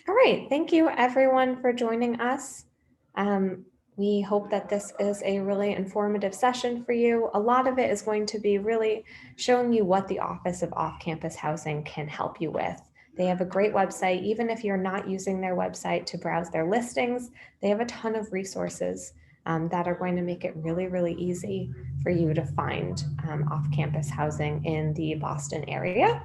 All right, thank you everyone for joining us. We hope that this is a really informative session for you. A lot of it is going to be really showing you what the Office of Off-Campus Housing can help you with. They have a great website. Even if you're not using their website to browse their listings, they have a ton of resources that are going to make it really, really easy for you to find off-campus housing in the Boston area.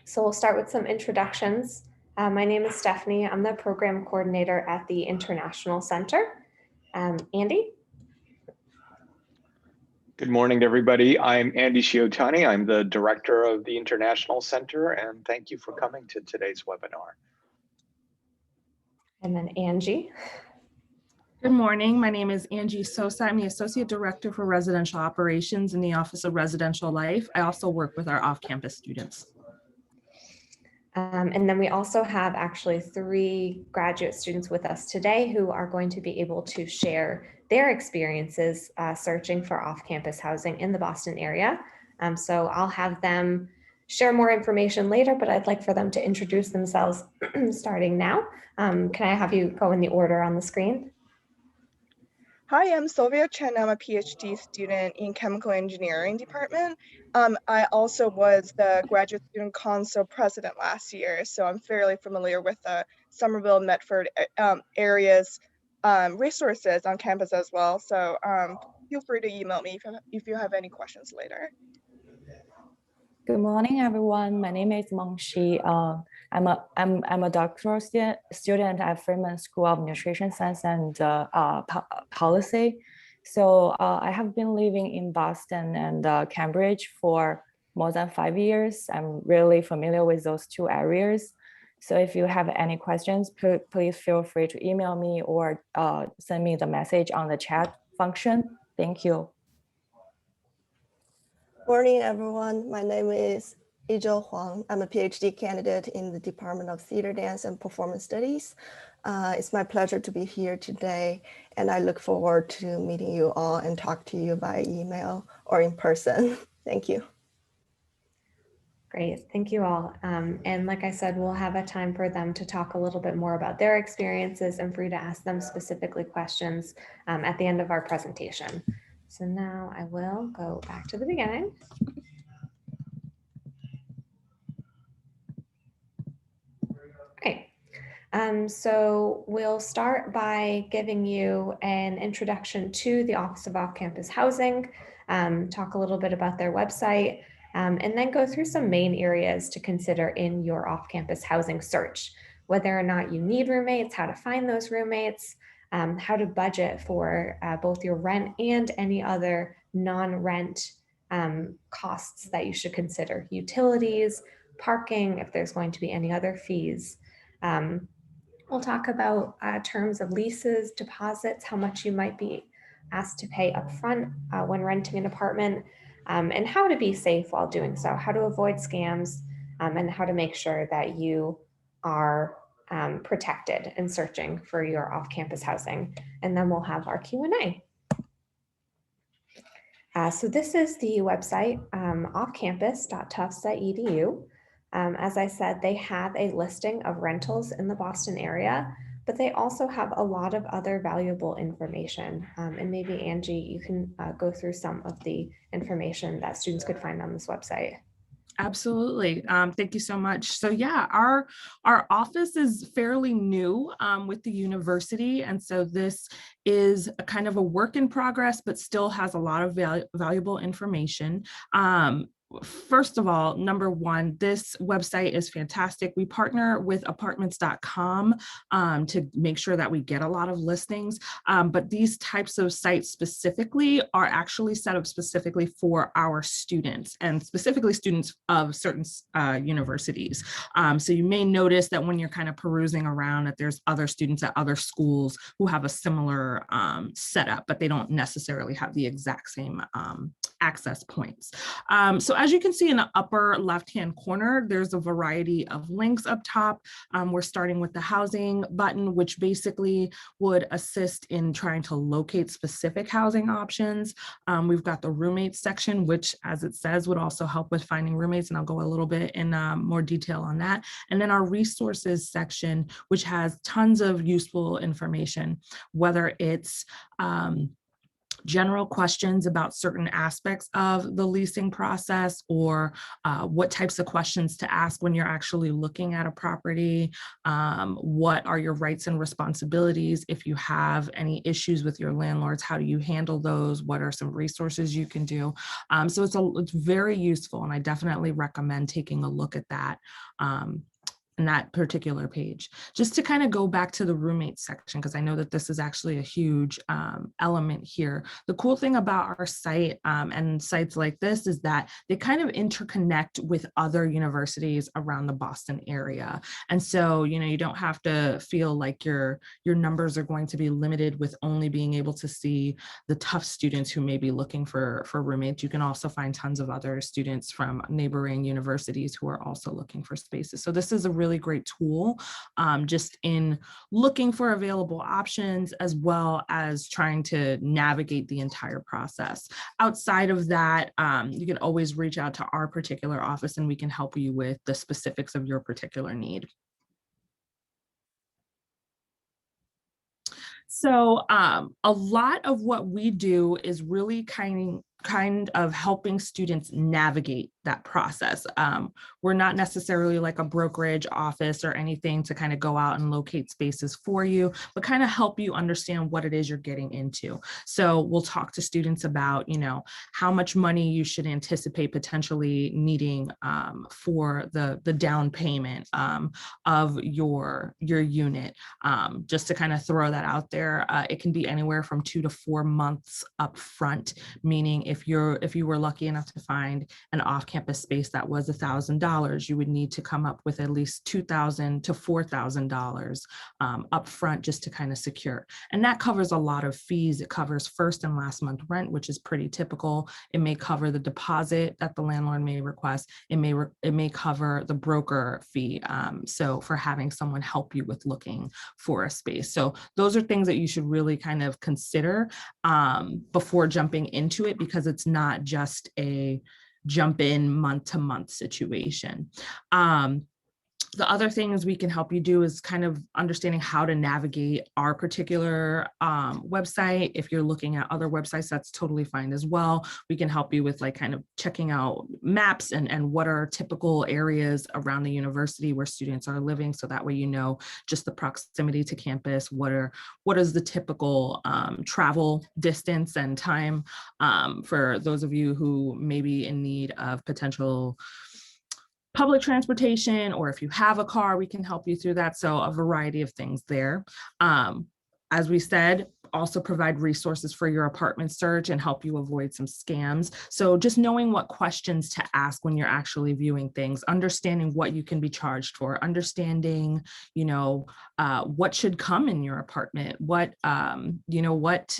So we'll start with some introductions. My name is Stephanie. I'm the program coordinator at the International Center. Andy? Good morning, everybody. I'm Andy Shiotani. I'm the director of the International Center, and thank you for coming to today's webinar. And then Angie. Good morning. My name is Angie Sosa. I'm the Associate Director for Residential Operations in the Office of Residential Life. I also work with our off-campus students. And then we also have actually 3 graduate students with us today who are going to be able to share their experiences searching for off-campus housing in the Boston area. So I'll have them share more information later, but I'd like for them to introduce themselves starting now. Can I have you go in the order on the screen? Hi, I'm Sylvia Chen. I'm a PhD student in Chemical Engineering department. I also was the Graduate Student Council president last year, so I'm fairly familiar with the Somerville, Medford areas resources on campus as well. So feel free to email me if you have any questions later. Good morning, everyone. My name is Meng Shi. I'm a doctoral student at Freeman School of Nutrition Science and Policy. So I have been living in Boston and Cambridge for more than 5 years. I'm really familiar with those 2 areas. So if you have any questions, please feel free to email me or send me the message on the chat function. Thank you. Morning, everyone. My name is Yizhou Huang. I'm a PhD candidate in the Department of Theater, Dance, and Performance Studies. It's my pleasure to be here today, and I look forward to meeting you all and talk to you by email or in person. Thank you. Great, thank you all. And like I said, we'll have a time for them to talk a little bit more about their experiences and for you to ask them specifically questions at the end of our presentation. So now I will go back to the beginning. Okay, so we'll start by giving you an introduction to the Office of Off-Campus Housing, talk a little bit about their website, and then go through some main areas to consider in your off-campus housing search, whether or not you need roommates, how to find those roommates, how to budget for both your rent and any other non-rent costs that you should consider, utilities, parking, if there's going to be any other fees. We'll talk about terms of leases, deposits, how much you might be asked to pay upfront when renting an apartment, and how to be safe while doing so, how to avoid scams, and how to make sure that you are protected in searching for your off-campus housing. And then we'll have our Q&A. So this is the website, offcampus.tufts.edu. As I said, they have a listing of rentals in the Boston area, but they also have a lot of other valuable information. And maybe Angie, you can go through some of the information that students could find on this website. Absolutely. Thank you so much. So yeah, our office is fairly new with the university. And so this is a kind of a work in progress, but still has a lot of valuable information. First of all, number one, this website is fantastic. We partner with apartments.com to make sure that we get a lot of listings. But these types of sites specifically are actually set up specifically for our students and specifically students of certain universities. So you may notice that when you're kind of perusing around that there's other students at other schools who have a similar setup, but they don't necessarily have the exact same access points. So So as you can see in the upper left-hand corner, there's a variety of links up top. We're starting with the housing button, which basically would assist in trying to locate specific housing options. We've got the roommates section, which, as it says, would also help with finding roommates, and I'll go a little bit in more detail on that. And then our resources section, which has tons of useful information, whether it's general questions about certain aspects of the leasing process, or what types of questions to ask when you're actually looking at a property. What are your rights and responsibilities? If you have any issues with your landlords, how do you handle those? What are some resources you can do? So it's very useful, and I definitely recommend taking a look at that. In that particular page. Just to kind of go back to the roommate section, because I know that this is actually a huge element here. The cool thing about our site and sites like this is that they kind of interconnect with other universities around the Boston area. And so, you know, you don't have to feel like your numbers are going to be limited with only being able to see the tough students who may be looking for roommates. You can also find tons of other students from neighboring universities who are also looking for spaces. So this is a really great tool just in looking for available options, as well as trying to navigate the entire process. Outside of that, you can always reach out to our particular office and we can help you with the specifics of your particular need. So a lot of what we do is really kind of helping students navigate that process. We're not necessarily like a brokerage office or anything to kind of go out and locate spaces for you, but kind of help you understand what it is you're getting into. So we'll talk to students about, you know, how much money you should anticipate potentially needing for the down payment of your unit. Just to kind of throw that out there, it can be anywhere from 2 to 4 months up front, meaning if you were lucky enough to find an off-campus space that was $1,000, you would need to come up with at least $2,000 to $4,000 up front just to kind of secure. And that covers a lot of fees. It covers first and last month rent, which is pretty typical. It may cover the deposit that the landlord may request. It may cover the broker fee. So for having someone help you with looking for a space. So those are things that you should really kind of consider before jumping into it, because it's not just a jump in month to month situation. The other things we can help you do is kind of understanding how to navigate our particular website. If you're looking at other websites, that's totally fine as well. We can help you with like kind of checking out maps and what are typical areas around the university where students are living. So that way, you know, just the proximity to campus, what is the typical travel distance and time for those of you who may be in need of potential public transportation, or if you have a car, we can help you through that. So a variety of things there. As we said, also provide resources for your apartment search and help you avoid some scams. So just knowing what questions to ask when you're actually viewing things, understanding what you can be charged for, understanding, you know, what should come in your apartment, what, you know, what,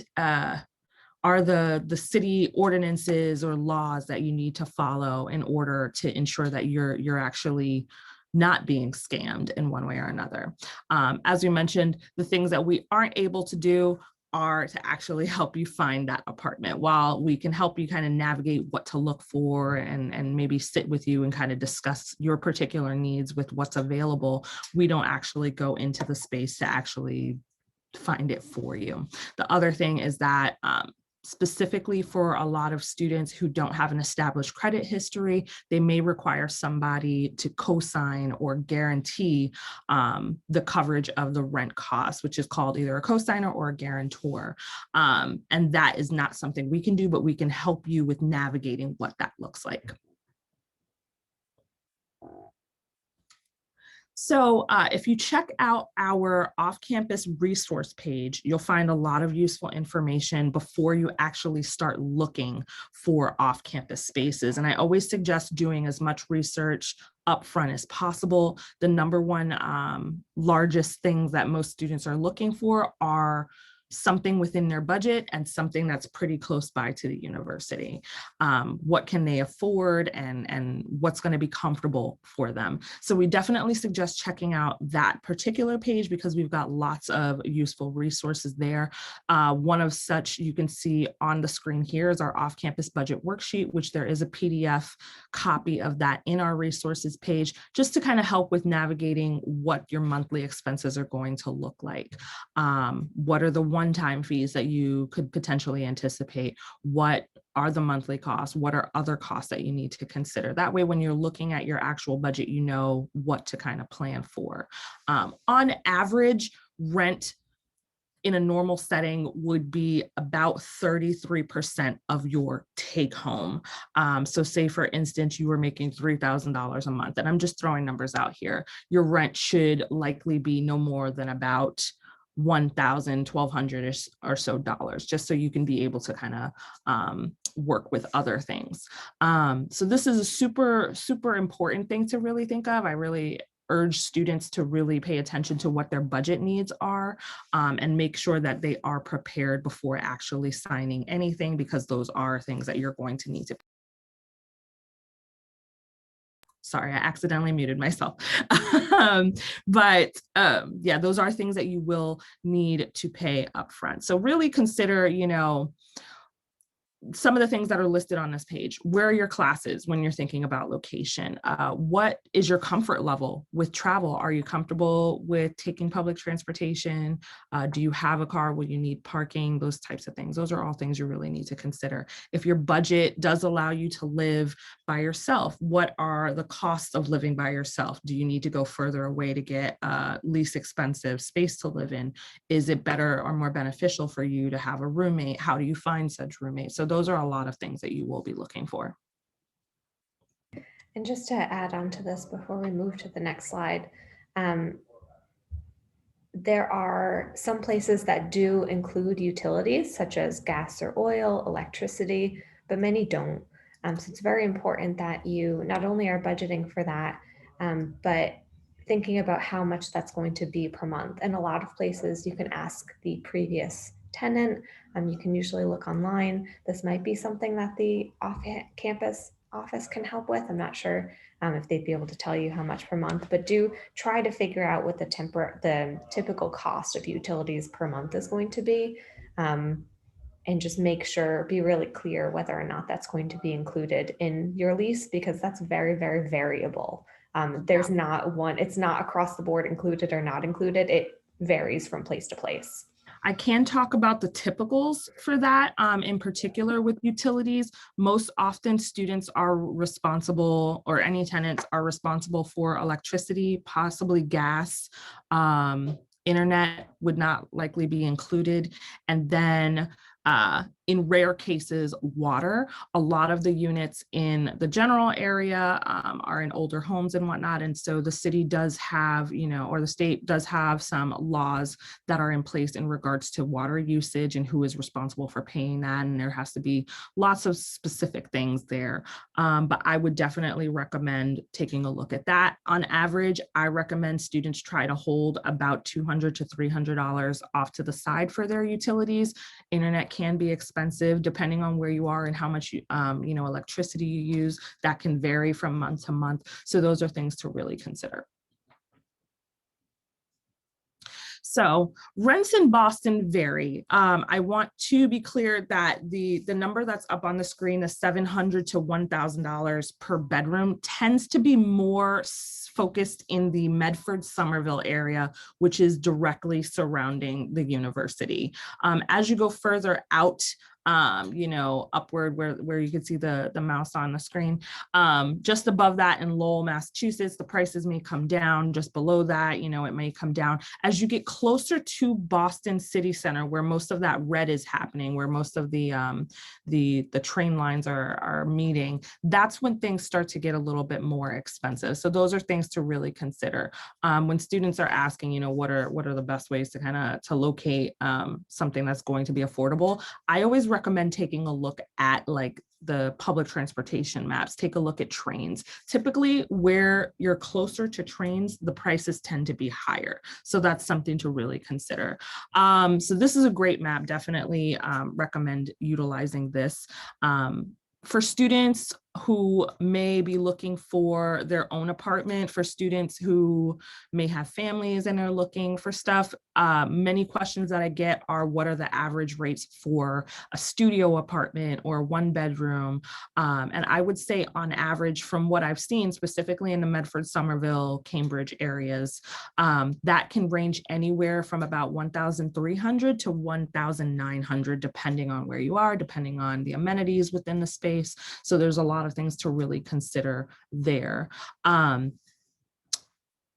are the city ordinances or laws that you need to follow in order to ensure that you're actually not being scammed in one way or another. As we mentioned, the things that we aren't able to do are to actually help you find that apartment. While we can help you kind of navigate what to look for and maybe sit with you and kind of discuss your particular needs with what's available, we don't actually go into the space to actually find it for you. The other thing is that specifically for a lot of students who don't have an established credit history, they may require somebody to co-sign or guarantee the coverage of the rent cost, which is called either a co-signer or a guarantor. And that is not something we can do, but we can help you with navigating what that looks like. So if you check out our off-campus resource page, you'll find a lot of useful information before you actually start looking for off-campus spaces. And I always suggest doing as much research upfront as possible. The number one largest things that most students are looking for are something within their budget and something that's pretty close by to the university. What can they afford, and what's going to be comfortable for them? So we definitely suggest checking out that particular page because we've got lots of useful resources there. One of such you can see on the screen here is our off-campus budget worksheet, which there is a PDF copy of that in our resources page, just to kind of help with navigating what your monthly expenses are going to look like. What are the one-time fees that you could potentially anticipate? What are the monthly costs? What are other costs that you need to consider? That way, when you're looking at your actual budget, you know what to kind of plan for. On average, rent in a normal setting would be about 33% of your take home. So say for instance, you were making $3,000 a month, and I'm just throwing numbers out here. Your rent should likely be no more than about $1,000, $1,200 or so dollars, just so you can be able to kind of work with other things. So this is a super, super important thing to really think of. I really urge students to really pay attention to what their budget needs are, and make sure that they are prepared before actually signing anything, because those are things that you're going to need to. Sorry, I accidentally muted myself. But yeah, those are things that you will need to pay upfront. So really consider, you know, some of the things that are listed on this page. Where are your classes when you're thinking about location? What is your comfort level with travel? Are you comfortable with taking public transportation? Do you have a car? Will you need parking? Those types of things. Those are all things you really need to consider. If your budget does allow you to live by yourself, what are the costs of living by yourself? Do you need to go further away to get least expensive space to live in? Is it better or more beneficial for you to have a roommate? How do you find such roommates? So those are a lot of things that you will be looking for. And just to add on to this before we move to the next slide, there are some places that do include utilities such as gas or oil, electricity, but many don't. So it's very important that you not only are budgeting for that, but thinking about how much that's going to be per month. And a lot of places you can ask the previous tenant. You can usually look online. This might be something that the off-campus office can help with. I'm not sure if they'd be able to tell you how much per month, but do try to figure out what the typical cost of utilities per month is going to be. And just make sure, be really clear whether or not that's going to be included in your lease, because that's very, very variable. There's not one, it's not across the board included or not included. It varies from place to place. I can talk about the typicals for that. In particular with utilities, most often students are responsible, or any tenants are responsible for electricity, possibly gas. Internet would not likely be included. And then in rare cases, water. A lot of the units in the general area are in older homes and whatnot. And so the city does have, you know, or the state does have some laws that are in place in regards to water usage and who is responsible for paying that. And there has to be lots of specific things there. But I would definitely recommend taking a look at that. On average, I recommend students try to hold about $200 to $300 off to the side for their utilities. Internet can be expensive depending on where you are and how much electricity you use. That can vary from month to month. So those are things to really consider. So rents in Boston vary. I want to be clear that the number that's up on the screen, the $700 to $1,000 per bedroom, tends to be more focused in the Medford-Somerville area, which is directly surrounding the university. As you go further out, upward where you can see the mouse on the screen, just above that in Lowell, Massachusetts, the prices may come down. Just below that, it may come down. As you get closer to Boston City Center, where most of that red is happening, where most of the train lines are meeting, that's when things start to get a little bit more expensive. So those are things to really consider when students are asking, what are the best ways to locate something that's going to be affordable. I always recommend taking a look at like the public transportation maps. Take a look at trains. Typically, where you're closer to trains, the prices tend to be higher. So that's something to really consider. So this is a great map. Definitely recommend utilizing this. For students who may be looking for their own apartment, for students who may have families and are looking for stuff, many questions that I get are, what are the average rates for a studio apartment or 1 bedroom? And I would say on average, from what I've seen, specifically in the Medford, Somerville, Cambridge areas, that can range anywhere from about $1,300 to $1,900, depending on where you are, depending on the amenities within the space. So there's a lot of things to really consider there.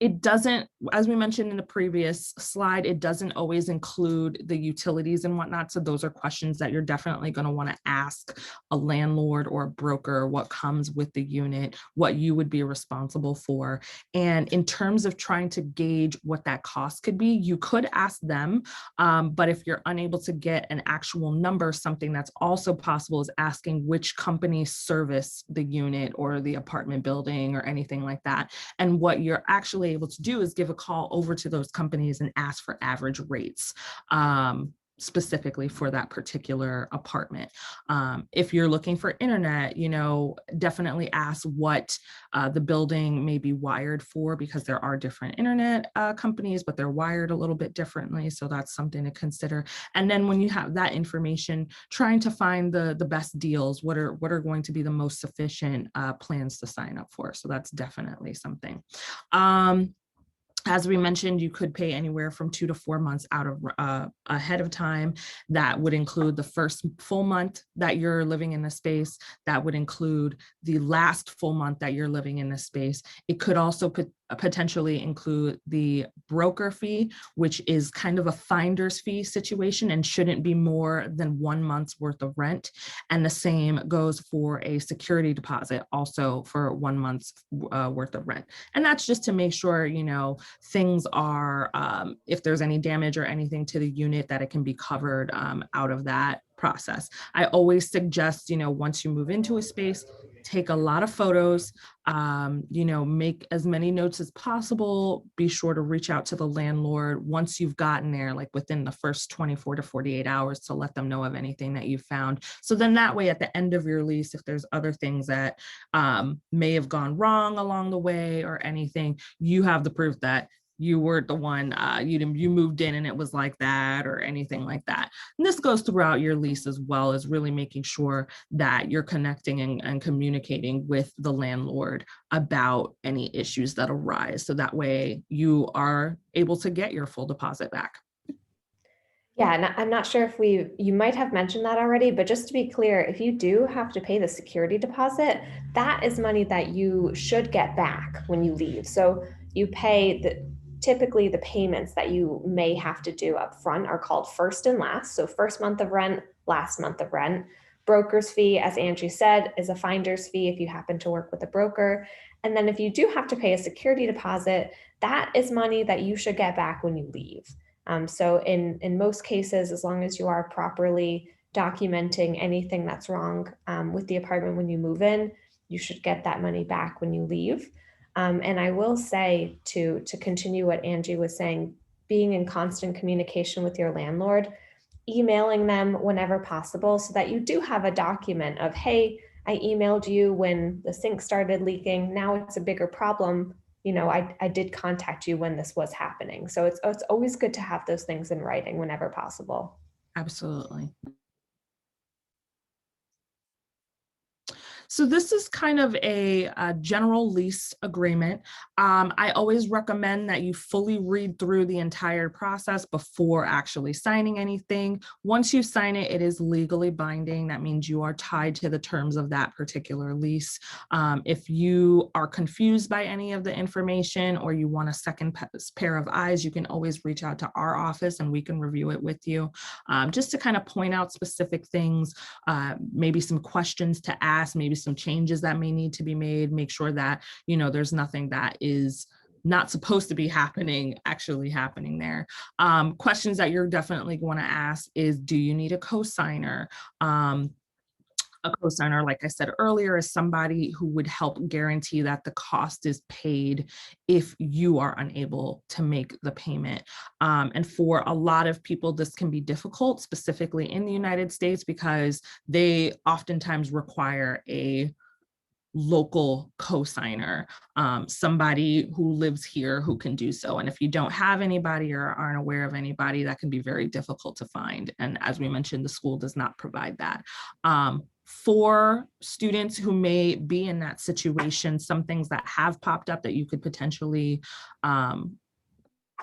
It doesn't, as we mentioned in the previous slide, it doesn't always include the utilities and whatnot. So those are questions that you're definitely going to want to ask a landlord or a broker, what comes with the unit, what you would be responsible for. And in terms of trying to gauge what that cost could be, you could ask them. But if you're unable to get an actual number, something that's also possible is asking which companies service the unit or the apartment building or anything like that. And what you're actually able to do is give a call over to those companies and ask for average rates specifically for that particular apartment. If you're looking for internet, definitely ask what the building may be wired for, because there are different internet companies, but they're wired a little bit differently. So that's something to consider. And then when you have that information, trying to find the best deals, what are going to be the most sufficient plans to sign up for. So that's definitely something. As we mentioned, you could pay anywhere from 2 to 4 months out of ahead of time. That would include the first full month that you're living in the space. That would include the last full month that you're living in the space. It could also potentially include the broker fee, which is kind of a finder's fee situation and shouldn't be more than 1 month's worth of rent. And the same goes for a security deposit, also for 1 month's worth of rent. And that's just to make sure, things are, if there's any damage or anything to the unit, that it can be covered out of that process. I always suggest, once you move into a space, take a lot of photos, make as many notes as possible. Be sure to reach out to the landlord once you've gotten there, like within the first 24 to 48 hours, to let them know of anything that you found. So then that way, at the end of your lease, if there's other things that may have gone wrong along the way or anything, you have the proof that you weren't the one, you moved in and it was like that or anything like that. And this goes throughout your lease as well, as really making sure that you're connecting and communicating with the landlord about any issues that arise. So that way you are able to get your full deposit back. Yeah, and I'm not sure if you might have mentioned that already, but just to be clear, if you do have to pay the security deposit, that is money that you should get back when you leave. So you pay typically the payments that you may have to do up front are called first and last. So first month of rent, last month of rent. Broker's fee, as Angie said, is a finder's fee if you happen to work with a broker. And then if you do have to pay a security deposit, that is money that you should get back when you leave. So in most cases, as long as you are properly documenting anything that's wrong with the apartment when you move in, you should get that money back when you leave. And I will say, to continue what Angie was saying, being in constant communication with your landlord, emailing them whenever possible so that you do have a document of, hey, I emailed you when the sink started leaking. Now it's a bigger problem. I did contact you when this was happening. So it's always good to have those things in writing whenever possible. Absolutely. So this is kind of a general lease agreement. I always recommend that you fully read through the entire process before actually signing anything. Once you sign it, it is legally binding. That means you are tied to the terms of that particular lease. If you are confused by any of the information or you want a second pair of eyes, you can always reach out to our office and we can review it with you, just to kind of point out specific things, maybe some questions to ask, maybe some changes that may need to be made, make sure that, there's nothing that is not supposed to be happening actually happening there. Questions that you're definitely going to ask is, do you need a cosigner? A cosigner, like I said earlier, is somebody who would help guarantee that the cost is paid if you are unable to make the payment. And for a lot of people, this can be difficult, specifically in the United States, because they oftentimes require a local cosigner, somebody who lives here who can do so. And if you don't have anybody or aren't aware of anybody, that can be very difficult to find. And as we mentioned, the school does not provide that. For students who may be in that situation, some things that have popped up that you could potentially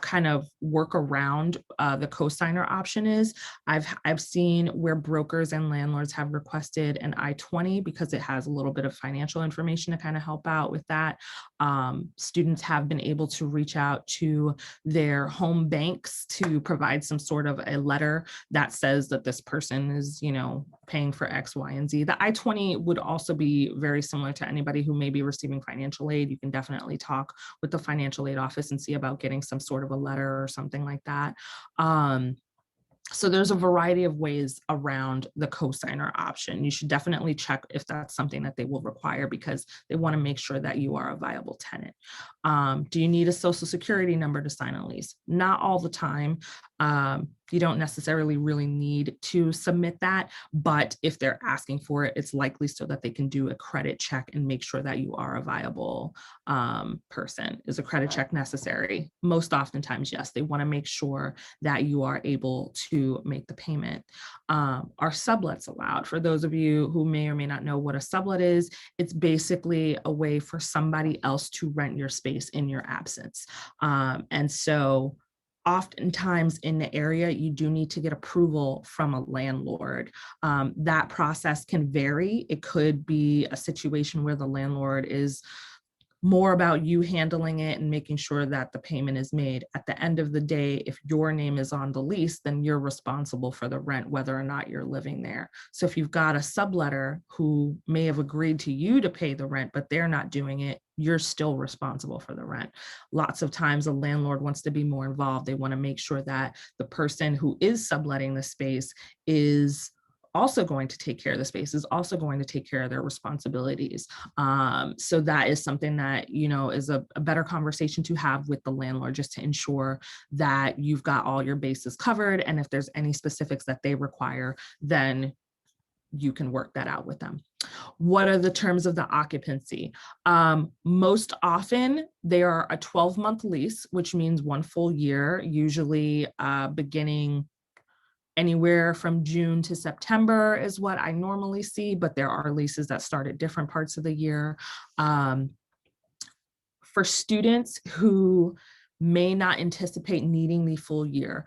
kind of work around the cosigner option is, I've seen where brokers and landlords have requested an I-20 because it has a little bit of financial information to kind of help out with that. Students have been able to reach out to their home banks to provide some sort of a letter that says that this person is, you know, paying for X, Y, and Z. The I-20 would also be very similar to anybody who may be receiving financial aid. You can definitely talk with the financial aid office and see about getting some sort of a letter or something like that. So there's a variety of ways around the cosigner option. You should definitely check if that's something that they will require, because they want to make sure that you are a viable tenant. Do you need a social security number to sign a lease? Not all the time. You don't necessarily really need to submit that, but if they're asking for it, it's likely so that they can do a credit check and make sure that you are a viable person. Is a credit check necessary? Most oftentimes, yes. They want to make sure that you are able to make the payment. Are sublets allowed? For those of you who may or may not know what a sublet is, it's basically a way for somebody else to rent your space in your absence. And so oftentimes in the area, you do need to get approval from a landlord. That process can vary. It could be a situation where the landlord is more about you handling it and making sure that the payment is made. At the end of the day, if your name is on the lease, then you're responsible for the rent, whether or not you're living there. So if you've got a subletter who may have agreed to you to pay the rent, but they're not doing it, you're still responsible for the rent. Lots of times a landlord wants to be more involved. They want to make sure that the person who is subletting the space is also going to take care of the space, is also going to take care of their responsibilities. So that is something that, you know, is a better conversation to have with the landlord, just to ensure that you've got all your bases covered. And if there's any specifics that they require, then you can work that out with them. What are the terms of the occupancy? Most often they are a 12-month lease, which means 1 full year, usually beginning anywhere from June to September is what I normally see, but there are leases that start at different parts of the year. For students who may not anticipate needing the full year,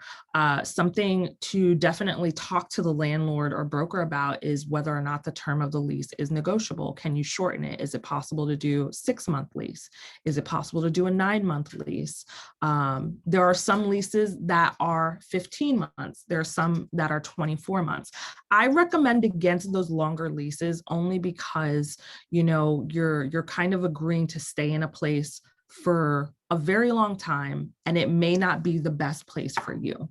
something to definitely talk to the landlord or broker about is whether or not the term of the lease is negotiable. Can you shorten it? Is it possible to do a 6-month lease? Is it possible to do a 9-month lease? There are some leases that are 15 months. There are some that are 24 months. I recommend against those longer leases only because, you know, you're kind of agreeing to stay in a place for a very long time, and it may not be the best place for you.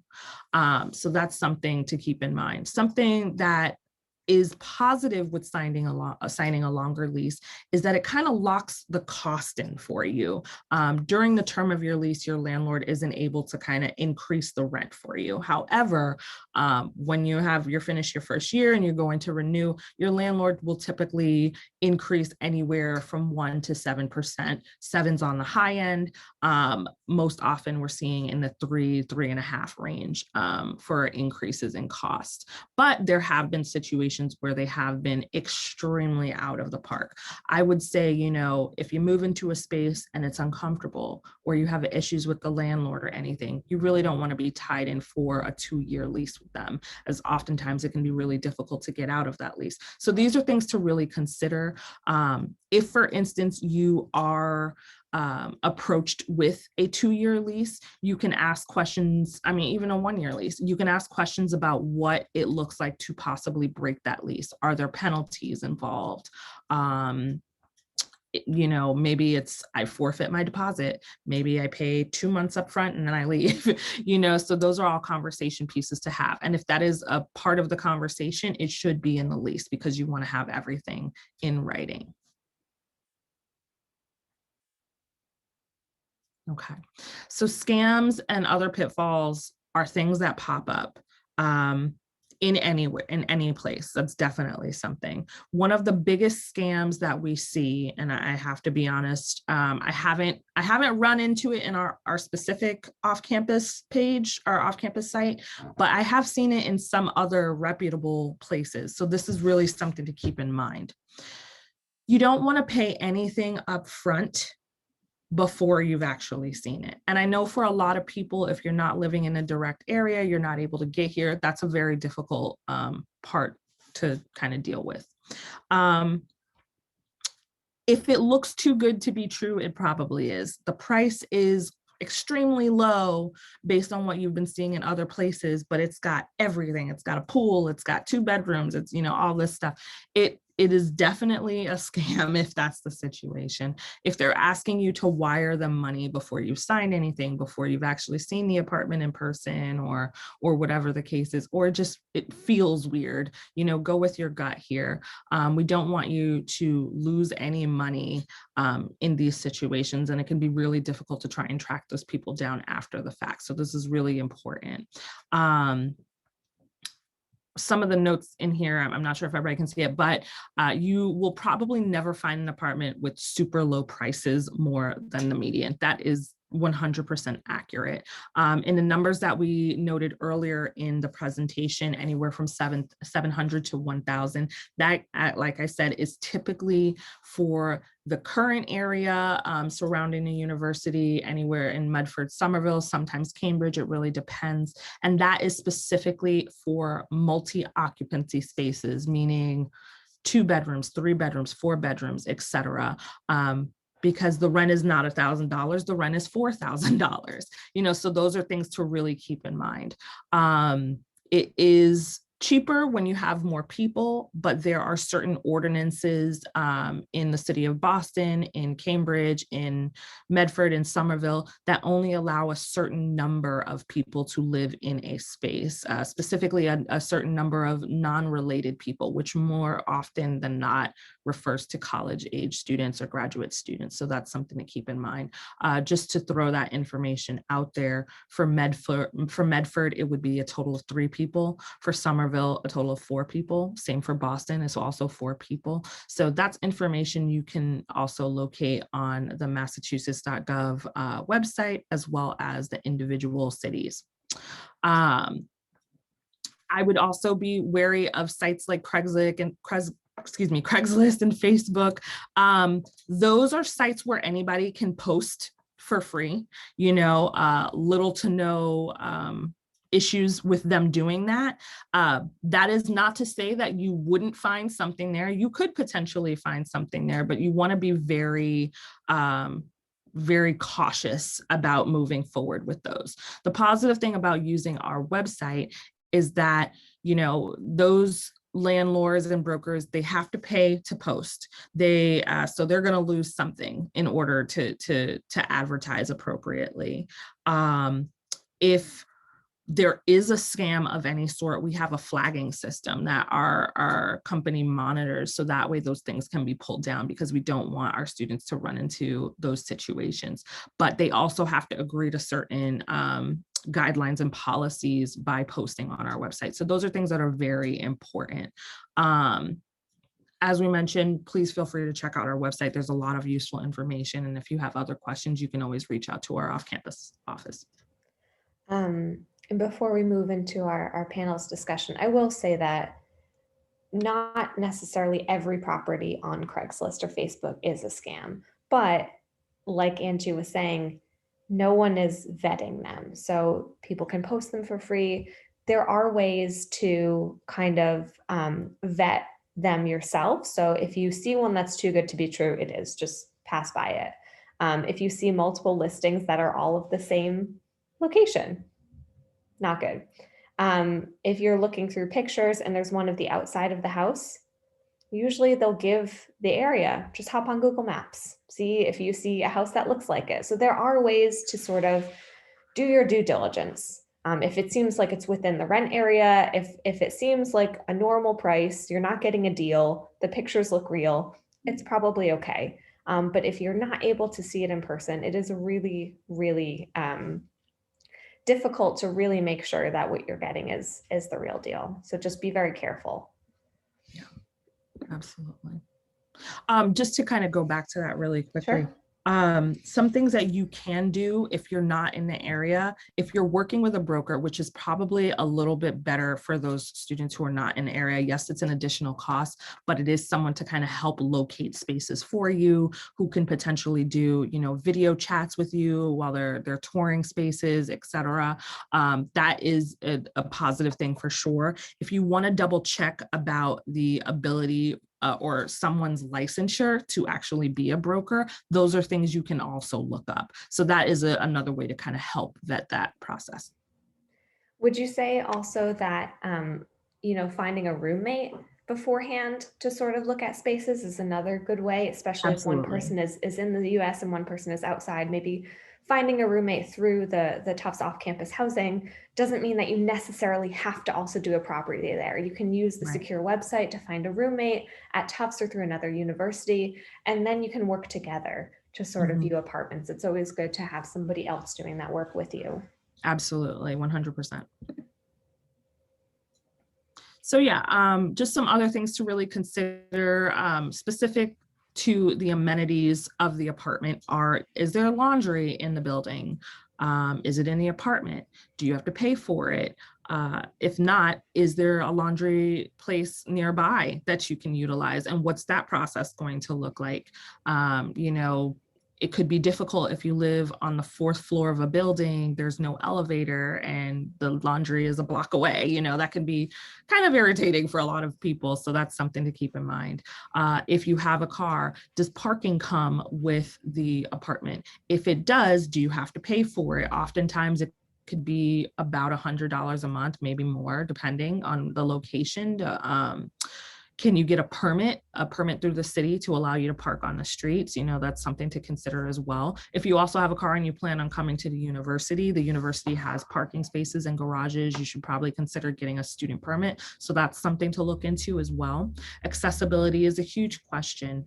So that's something to keep in mind. Something that is positive with signing a longer lease is that it kind of locks the cost in for you. During the term of your lease, your landlord isn't able to kind of increase the rent for you. However, when you're finished your first year and you're going to renew, your landlord will typically increase anywhere from 1% to 7%. 7's on the high end. Most often we're seeing in the 3.5 range for increases in cost. But there have been situations where they have been extremely out of the park. I would say, you know, if you move into a space and it's uncomfortable, or you have issues with the landlord or anything, you really don't want to be tied in for a 2-year lease with them, as oftentimes it can be really difficult to get out of that lease. So these are things to really consider. If, for instance, you are approached with a 2-year lease, you can ask questions. I mean, even a 1-year lease, you can ask questions about what it looks like to possibly break that lease. Are there penalties involved? you know, maybe it's I forfeit my deposit, maybe I pay 2 months up front and then I leave, you know, so those are all conversation pieces to have. And if that is a part of the conversation, it should be in the lease because you want to have everything in writing. Okay, so scams and other pitfalls are things that pop up in any place. That's definitely something. One of the biggest scams that we see, and I have to be honest, I haven't run into it in our specific off-campus page, our off-campus site, but I have seen it in some other reputable places. So this is really something to keep in mind. You don't want to pay anything up front before you've actually seen it. And I know for a lot of people, if you're not living in a direct area, you're not able to get here, that's a very difficult part to kind of deal with. If it looks too good to be true, it probably is. The price is extremely low based on what you've been seeing in other places, but it's got everything. It's got a pool, it's got 2 bedrooms, it's, you know, all this stuff. It is definitely a scam if that's the situation. If they're asking you to wire them money before you've signed anything, before you've actually seen the apartment in person, or whatever the case is, or just it feels weird, you know, go with your gut here. We don't want you to lose any money in these situations, and it can be really difficult to try and track those people down after the fact. So this is really important. Some of the notes in here, I'm not sure if everybody can see it, but you will probably never find an apartment with super low prices more than the median. That is 100% accurate. In the numbers that we noted earlier in the presentation, anywhere from 700 to 1,000, that, like I said, is typically for the current area surrounding the university, anywhere in Medford, Somerville, sometimes Cambridge, it really depends. And that is specifically for multi-occupancy spaces, meaning 2 bedrooms, 3 bedrooms, 4 bedrooms, etc. Because the rent is not $1,000, the rent is $4,000. You know, so those are things to really keep in mind. It is cheaper when you have more people, but there are certain ordinances in the city of Boston, in Cambridge, in Medford, in Somerville, that only allow a certain number of people to live in a space, specifically a certain number of non-related people, which more often than not refers to college age students or graduate students. So that's something to keep in mind. Just to throw that information out there, for Medford, it would be a total of 3 people. For Somerville, a total of 4 people. Same for Boston, it's also 4 people. So that's information you can also locate on the Massachusetts.gov website, as well as the individual cities. I would also be wary of sites like Craigslist and Facebook. Those are sites where anybody can post for free, you know, little to no issues with them doing that. That is not to say that you wouldn't find something there. You could potentially find something there, but you want to be very, very cautious about moving forward with those. The positive thing about using our website is that, you know, those landlords and brokers, they have to pay to post. So they're going to lose something in order to advertise appropriately. If there is a scam of any sort, we have a flagging system that our company monitors, so that way those things can be pulled down, because we don't want our students to run into those situations. But they also have to agree to certain guidelines and policies by posting on our website. So those are things that are very important. As we mentioned, please feel free to check out our website. There's a lot of useful information. And if you have other questions, you can always reach out to our off-campus office. And before we move into our panel's discussion, I will say that not necessarily every property on Craigslist or Facebook is a scam, but like Angie was saying, no one is vetting them. So people can post them for free. There are ways to kind of vet them yourself. So if you see one that's too good to be true, it is, just pass by it. If you see multiple listings that are all of the same location, not good. If you're looking through pictures and there's one of the outside of the house, Usually they'll give the area, just hop on Google Maps, see if you see a house that looks like it. So there are ways to sort of do your due diligence. If it seems like it's within the rent area, if it seems like a normal price, you're not getting a deal, the pictures look real, it's probably okay. But if you're not able to see it in person, it is really, really difficult to really make sure that what you're getting is the real deal. So just be very careful. Absolutely. Just to kind of go back to that really quickly. Sure. Some things that you can do if you're not in the area, if you're working with a broker, which is probably a little bit better for those students who are not in the area. Yes, it's an additional cost, but it is someone to kind of help locate spaces for you, who can potentially do, you know, video chats with you while they're touring spaces, etc. That is a positive thing for sure. If you want to double check about the ability or someone's licensure to actually be a broker, those are things you can also look up. So that is another way to kind of help vet that process. Would you say also that, you know, finding a roommate beforehand to sort of look at spaces is another good way, especially if one Absolutely. person is in the US and one person is outside? Maybe finding a roommate through the Tufts off-campus housing doesn't mean that you necessarily have to also do a property there. You can use the Right. secure website to find a roommate at Tufts or through another university, and then you can work together to sort of Mhm. view apartments. It's always good to have somebody else doing that work with you. Absolutely, 100%. So yeah, just some other things to really consider specific to the amenities of the apartment are, is there laundry in the building? Is it in the apartment? Do you have to pay for it? If not, is there a laundry place nearby that you can utilize? And what's that process going to look like? You know, it could be difficult if you live on the 4th floor of a building, there's no elevator and the laundry is a block away. You know, that can be kind of irritating for a lot of people. So that's something to keep in mind. If you have a car, does parking come with the apartment? If it does, do you have to pay for it? Oftentimes it could be about $100 a month, maybe more, depending on the location. Can you get a permit through the city to allow you to park on the streets? You know, that's something to consider as well. If you also have a car and you plan on coming to the university has parking spaces and garages. You should probably consider getting a student permit. So that's something to look into as well. Accessibility is a huge question.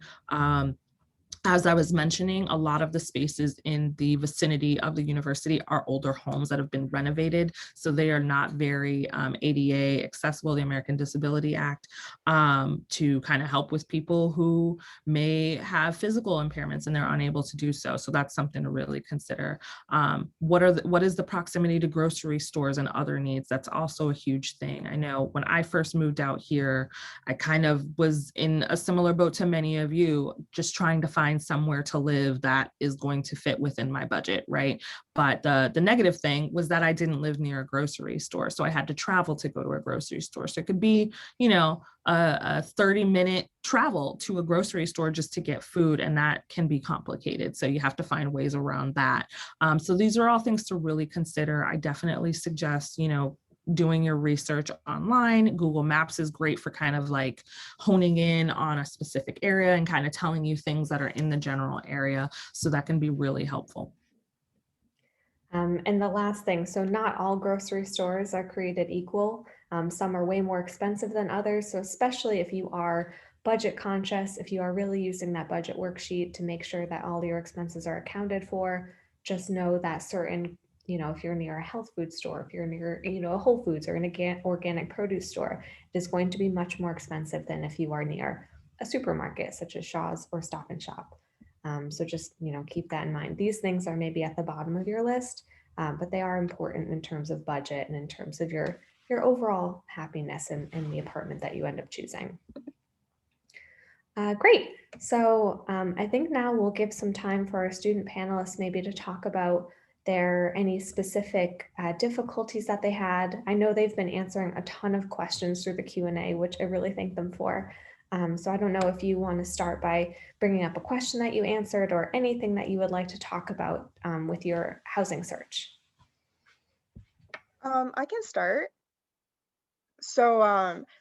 As I was mentioning, a lot of the spaces in the vicinity of the university are older homes that have been renovated. So they are not very ADA accessible, the American Disability Act, to kind of help with people who may have physical impairments and they're unable to do so. So that's something to really consider. What is the proximity to grocery stores and other needs? That's also a huge thing. I know when I first moved out here, I kind of was in a similar boat to many of you, just trying to find somewhere to live that is going to fit within my budget, right? But the negative thing was that I didn't live near a grocery store. So I had to travel to go to a grocery store. So it could be, you know, a 30-minute travel to a grocery store just to get food, and that can be complicated. So you have to find ways around that. So these are all things to really consider. I definitely suggest, you know, doing your research online. Google Maps is great for kind of like honing in on a specific area and kind of telling you things that are in the general area. So that can be really helpful. And the last thing, so not all grocery stores are created equal. Some are way more expensive than others. So especially if you are budget conscious, if you are really using that budget worksheet to make sure that all your expenses are accounted for, just know that certain, you know, if you're near a health food store, if you're near, you know, a Whole Foods or an organic produce store, it is going to be much more expensive than if you are near a supermarket such as Shaw's or Stop and Shop. So just, you know, keep that in mind. These things are maybe at the bottom of your list, but they are important in terms of budget and in terms of your overall happiness in the apartment that you end up choosing. Great. So I think now we'll give some time for our student panelists maybe to talk about any specific difficulties that they had. I know they've been answering a ton of questions through the Q&A, which I really thank them for. So I don't know if you want to start by bringing up a question that you answered or anything that you would like to talk about with your housing search. I can start. So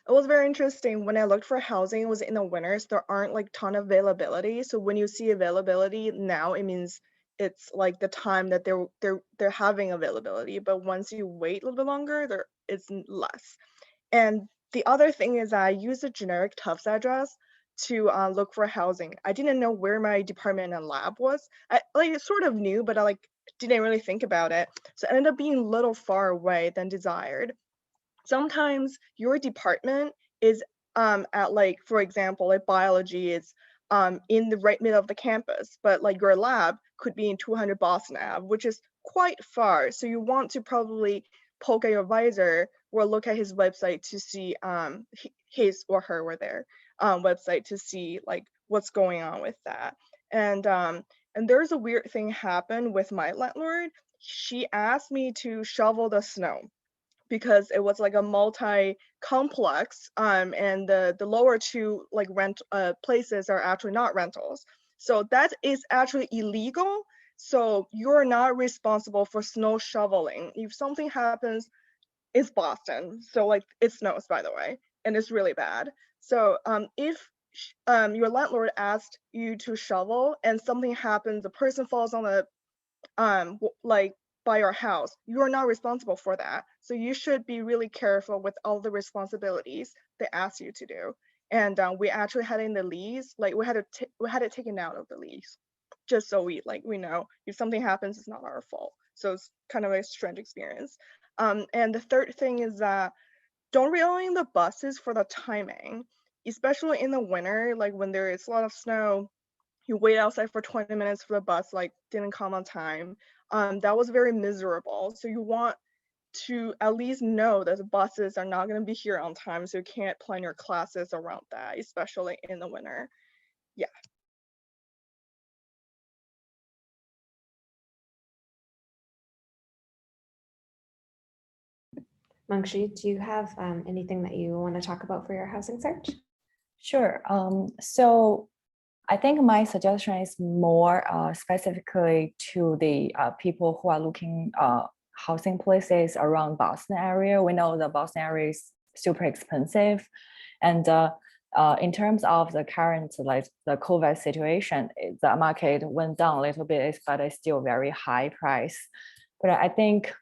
it was very interesting. When I looked for housing, it was in the winters. There aren't like ton of availability. So when you see availability now, it means it's like the time that they're having availability. But once you wait a little bit longer, it's less. And the other thing is I use a generic Tufts address to look for housing. I didn't know where my department and lab was. I like sort of knew, but I like didn't really think about it. So it ended up being a little far away than desired. Sometimes your department is at like, for example, like biology is in the right middle of the campus, but like your lab could be in 200 Boston Ave, which is quite far. So you want to probably poke at your advisor or look at his website to see his or her or their website to see like what's going on with that. And there's a weird thing happened with my landlord. She asked me to shovel the snow because it was like a multi-complex and the lower two like rent places are actually not rentals. So that is actually illegal. So you're not responsible for snow shoveling. If something happens, it's Boston. So like it snows, by the way, and it's really bad. So if your landlord asked you to shovel and something happens, the person falls on the like by your house, you're not responsible for that. So you should be really careful with all the responsibilities they ask you to do. And we actually had in the lease, like we had it taken out of the lease, just so we know if something happens, it's not our fault. So it's kind of a strange experience. And the third thing is that don't rely on the buses for the timing, especially in the winter, like when there is a lot of snow. You wait outside for 20 minutes for the bus, like didn't come on time. That was very miserable. So you want to at least know that the buses are not going to be here on time, so you can't plan your classes around that, especially in the winter. Yeah. Mangshi, do you have anything that you want to talk about for your housing search? Sure. So I think my suggestion is more specifically to the people who are looking housing places around Boston area. We know the Boston area is super expensive, and in terms of the current like the COVID situation, the market went down a little bit, but it's still very high price. But I think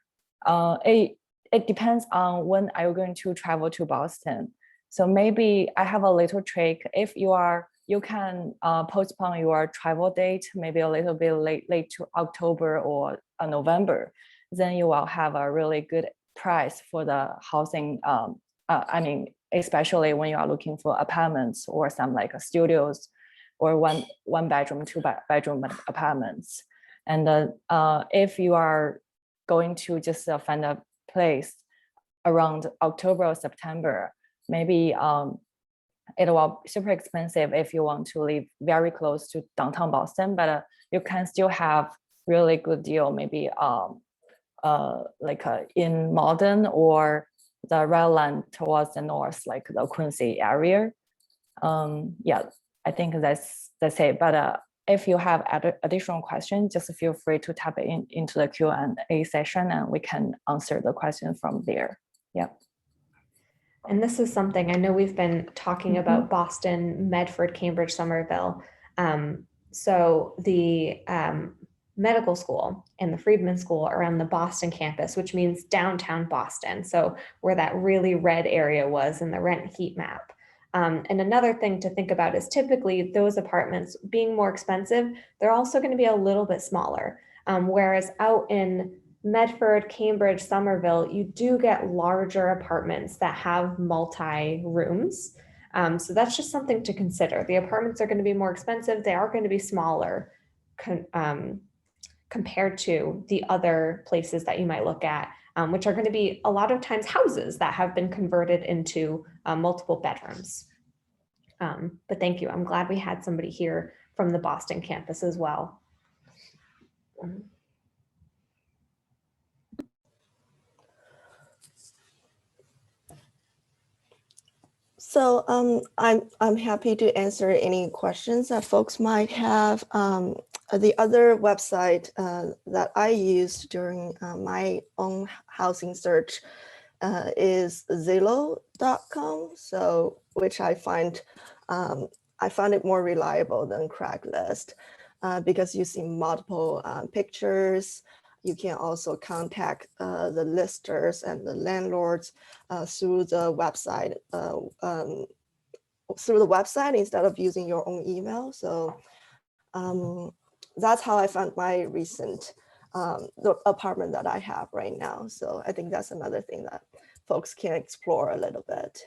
it depends on when are you going to travel to Boston. So maybe I have a little trick. If you can postpone your travel date maybe a little bit late to October or November, then you will have a really good price for the housing. I mean, especially when you are looking for apartments or some like studios or one bedroom, two bedroom apartments. And if you are going to just find a place around October or September, maybe it will be super expensive if you want to live very close to downtown Boston, but you can still have really good deal, maybe in Malden or the Redland towards the north, like the Quincy area. Yeah, I think that's it. But if you have additional questions, just feel free to tap into the Q&A session and we can answer the question from there. Yeah. And this is something I know we've been talking about Boston, Medford, Cambridge, Somerville. So the medical school and the Friedman School are on the Boston campus, which means downtown Boston. So where that really red area was in the rent heat map. And another thing to think about is typically those apartments being more expensive, they're also going to be a little bit smaller. Whereas out in Medford, Cambridge, Somerville, you do get larger apartments that have multi-rooms. So that's just something to consider. The apartments are going to be more expensive. They are going to be smaller compared to the other places that you might look at, which are going to be a lot of times houses that have been converted into multiple bedrooms. But thank you. I'm glad we had somebody here from the Boston campus as well. So I'm happy to answer any questions that folks might have. The other website that I used during my own housing search is Zillow.com. So which I find it more reliable than Craigslist because you see multiple pictures. You can also contact the listers and the landlords through the website instead of using your own email. So that's how I found my recent the apartment that I have right now. So I think that's another thing that folks can explore a little bit.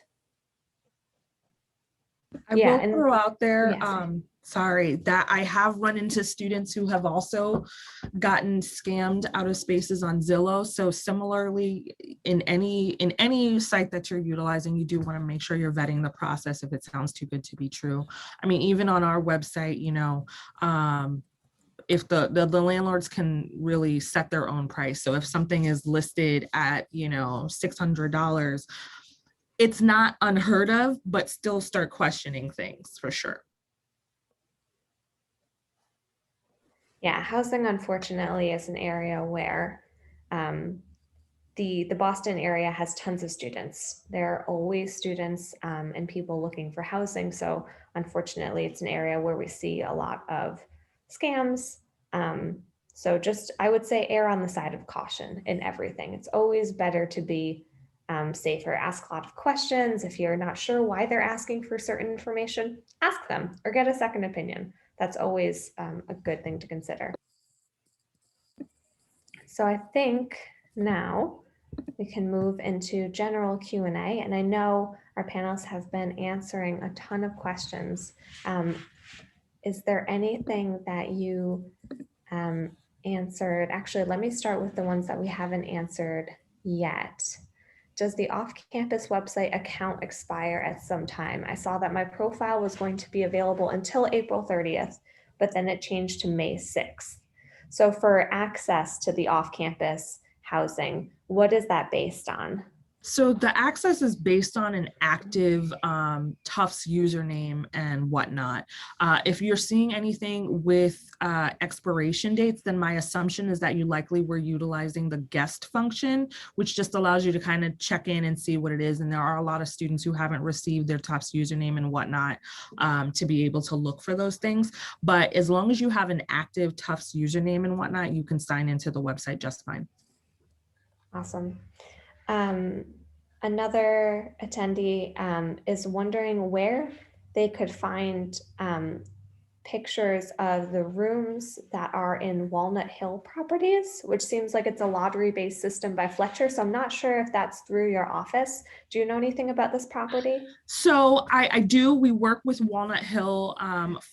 I Yeah, will and- throw out there, Yes. sorry, that I have run into students who have also gotten scammed out of spaces on Zillow. So similarly, in any site that you're utilizing, you do want to make sure you're vetting the process if it sounds too good to be true. I mean, even on our website, you know, if the landlords can really set their own price. So if something is listed at, you know, $600, it's not unheard of, but still start questioning things for sure. Yeah, housing unfortunately is an area where the Boston area has tons of students. There are always students and people looking for housing. So unfortunately, it's an area where we see a lot of scams. So just, I would say, err on the side of caution in everything. It's always better to be safer. Ask a lot of questions. If you're not sure why they're asking for certain information, ask them or get a second opinion. That's always a good thing to consider. So I think now we can move into general Q&A, and I know our panelists have been answering a ton of questions. Is there anything that you answered? Actually, let me start with the ones that we haven't answered yet. Does the off-campus website account expire at some time? I saw that my profile was going to be available until April 30th, but then it changed to May 6th. So for access to the off-campus housing, what is that based on? So the access is based on an active Tufts username and whatnot. If you're seeing anything with expiration dates, then my assumption is that you likely were utilizing the guest function, which just allows you to kind of check in and see what it is. And there are a lot of students who haven't received their Tufts username and whatnot to be able to look for those things. But as long as you have an active Tufts username and whatnot, you can sign into the website just fine. Awesome. Another attendee is wondering where they could find pictures of the rooms that are in Walnut Hill properties, which seems like it's a lottery-based system by Fletcher. So I'm not sure if that's through your office. Do you know anything about this property? So I do. We work with Walnut Hill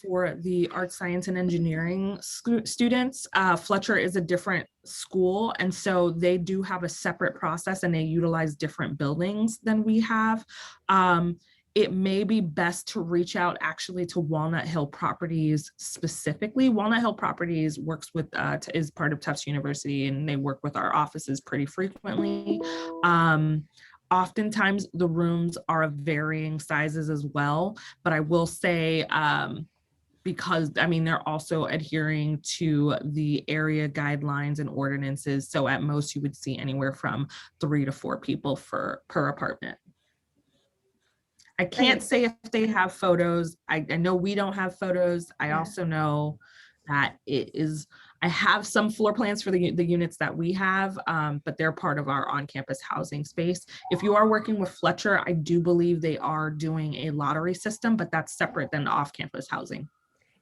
for the art, science, and engineering students. Fletcher is a different school, and so they do have a separate process and they utilize different buildings than we have. It may be best to reach out actually to Walnut Hill Properties specifically. Walnut Hill Properties works with, is part of Tufts University, and they work with our offices pretty frequently. Oftentimes the rooms are of varying sizes as well, but I will say, because I mean, they're also adhering to the area guidelines and ordinances. So at most you would see anywhere from 3 to 4 people per apartment. I can't say if they have photos. I know we don't have photos. I also know that I have some floor plans for the units that we have, but they're part of our on-campus housing space. If you are working with Fletcher, I do believe they are doing a lottery system, but that's separate than the off-campus housing.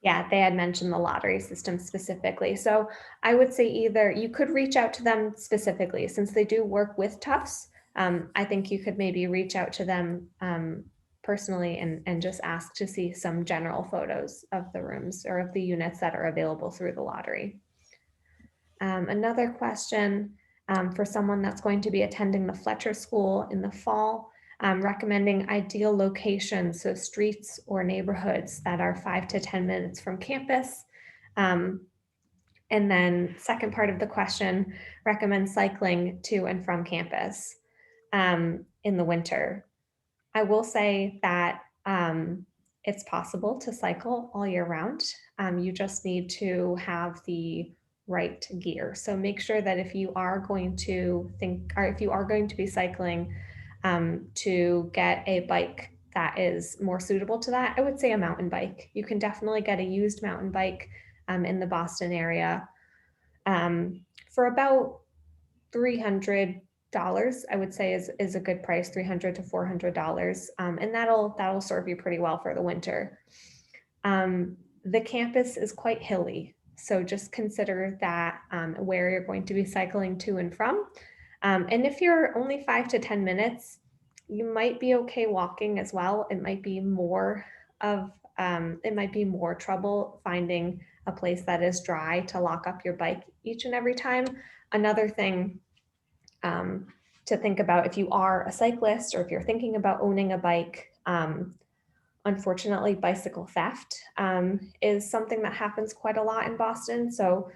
Yeah, they had mentioned the lottery system specifically. So I would say either you could reach out to them specifically since they do work with Tufts. I think you could maybe reach out to them personally and just ask to see some general photos of the rooms or of the units that are available through the lottery. Another question for someone that's going to be attending the Fletcher School in the fall, recommending ideal locations, so streets or neighborhoods that are 5 to 10 minutes from campus. And then second part of the question, recommend cycling to and from campus in the winter. I will say that it's possible to cycle all year round. You just need to have the right gear. So make sure that if you are going to if you are going to be cycling, to get a bike that is more suitable to that, I would say a mountain bike. You can definitely get a used mountain bike in the Boston area for about $300. I would say is a good price, $300 to $400, and that'll serve you pretty well for the winter. The campus is quite hilly, so just consider that where you're going to be cycling to and from. And if you're only 5 to 10 minutes, you might be okay walking as well. It might be more trouble finding a place that is dry to lock up your bike each and every time. Another thing to think about if you are a cyclist or if you're thinking about owning a bike, unfortunately, bicycle theft is something that happens quite a lot in Boston. So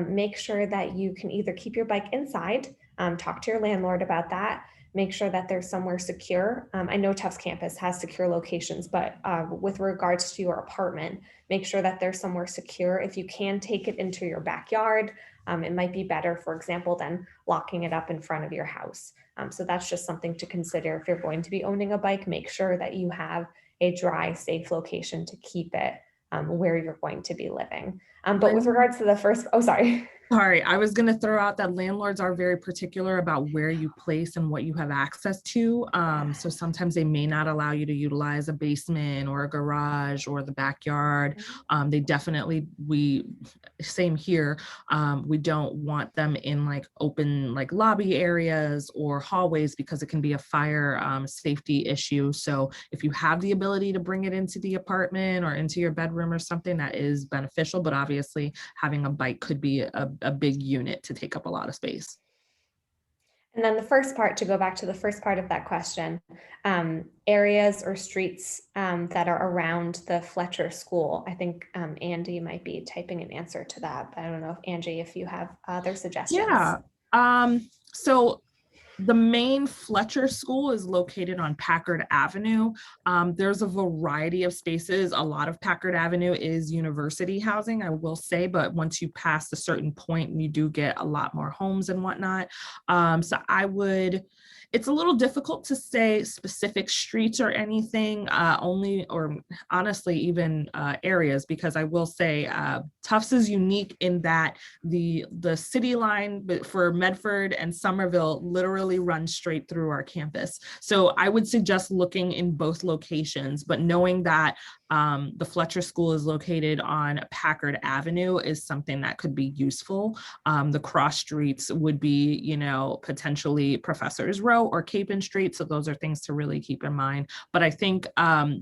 make sure that you can either keep your bike inside, talk to your landlord about that, make sure that there's somewhere secure. I know Tufts campus has secure locations, but with regards to your apartment, make sure that there's somewhere secure. If you can take it into your backyard, it might be better, for example, than locking it up in front of your house. So that's just something to consider if you're going to be owning a bike. Make sure that you have a dry, safe location to keep it where you're going to be living. But with regards to the first, oh, sorry. Sorry, I was going to throw out that landlords are very particular about where you place and what you have access to. So sometimes they may not allow you to utilize a basement or a garage or the backyard. They definitely, same here. We don't want them in like open like lobby areas or hallways because it can be a fire safety issue. So if you have the ability to bring it into the apartment or into your bedroom or something, that is beneficial. But obviously having a bike could be a big unit to take up a lot of space. And then the first part, to go back to the first part of that question, areas or streets that are around the Fletcher School. I think Andy might be typing an answer to that, but I don't know if Angie, if you have other suggestions. Yeah. So the main Fletcher School is located on Packard Avenue. There's a variety of spaces. A lot of Packard Avenue is university housing, I will say, but once you pass a certain point, you do get a lot more homes and whatnot. So it's a little difficult to say specific streets or anything, or honestly, even areas, because I will say Tufts is unique in that the city line for Medford and Somerville literally runs straight through our campus. So I would suggest looking in both locations, but knowing that the Fletcher School is located on Packard Avenue is something that could be useful. The cross streets would be, potentially Professor's Row or Capon Street. So those are things to really keep in mind. But I think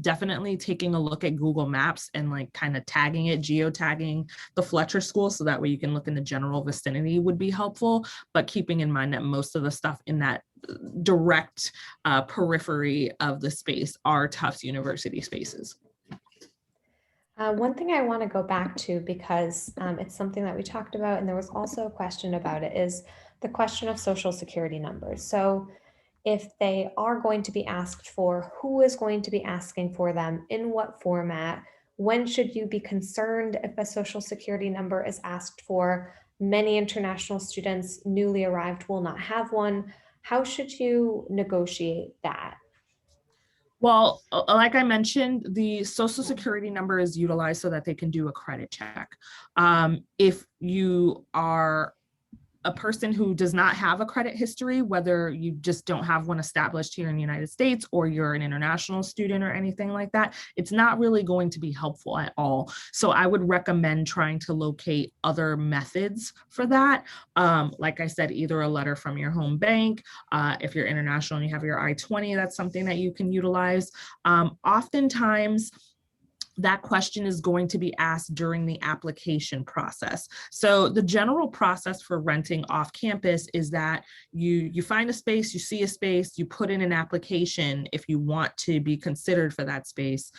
definitely taking a look at Google Maps and like kind of tagging it, geotagging the Fletcher School, so that way you can look in the general vicinity would be helpful. But keeping in mind that most of the stuff in that direct periphery of the space are Tufts University spaces. One thing I want to go back to, because it's something that we talked about, and there was also a question about it, is the question of social security numbers. So if they are going to be asked for, who is going to be asking for them, in what format, when should you be concerned if a social security number is asked for? Many international students newly arrived will not have one. How should you negotiate that? Well, like I mentioned, the social security number is utilized so that they can do a credit check. If you are a person who does not have a credit history, whether you just don't have one established here in the United States or you're an international student or anything like that, it's not really going to be helpful at all. So I would recommend trying to locate other methods for that. Like I said, either a letter from your home bank. If you're international and you have your I-20, that's something that you can utilize. Oftentimes, that question is going to be asked during the application process. So the general process for renting off campus is that you find a space, you see a space, you put in an application if you want to be considered for that space.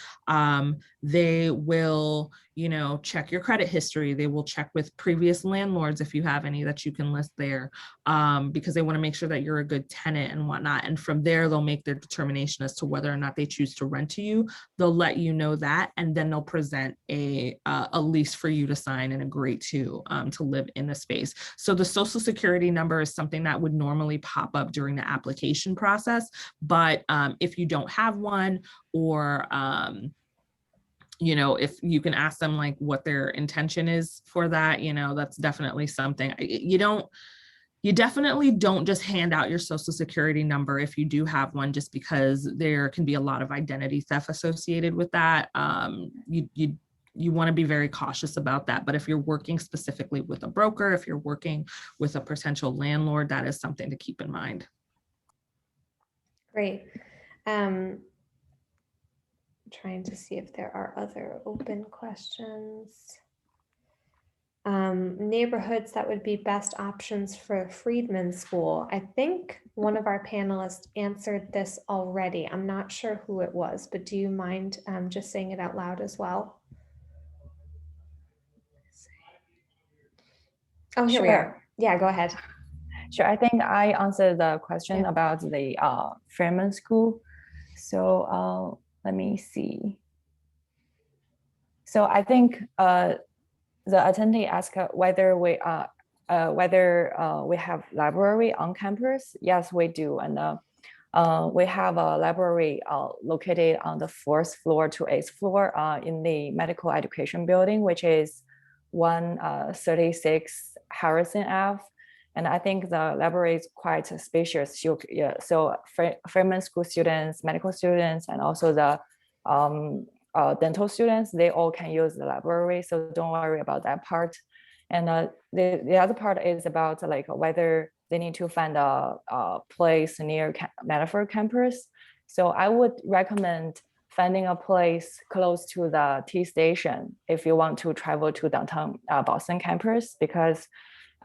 They will, check your credit history. They will check with previous landlords if you have any that you can list there, because they want to make sure that you're a good tenant and whatnot. And from there, they'll make their determination as to whether or not they choose to rent to you. They'll let you know that. And and then they'll present a lease for you to sign and agree to live in the space. So the social security number is something that would normally pop up during the application process. But if you don't have one, or if you can ask them like what their intention is for that, that's definitely something. You definitely don't just hand out your social security number if you do have one, just because there can be a lot of identity theft associated with that. You want to be very cautious about that. But if you're working specifically with a broker, if you're working with a potential landlord, that is something to keep in mind. Great. Trying to see if there are other open questions. Neighborhoods that would be best options for Friedman School. I think one of our panelists answered this already. I'm not sure who it was, but do you mind just saying it out loud as well? Oh, here we are. Yeah, go ahead. Sure, I think I answered the question about the Friedman School. So let me see. So I think the attendee asked whether we have library on campus. Yes, we do, and we have a library located on the 4th floor to 8th floor in the medical education building, which is 136 Harrison Ave. And I think the library is quite spacious. So Friedman School students, medical students, and also the dental students, they all can use the library. So don't worry about that part. And the other part is about like whether they need to find a place near Manafort campus. So I would recommend finding a place close to the T station if you want to travel to downtown Boston campus, because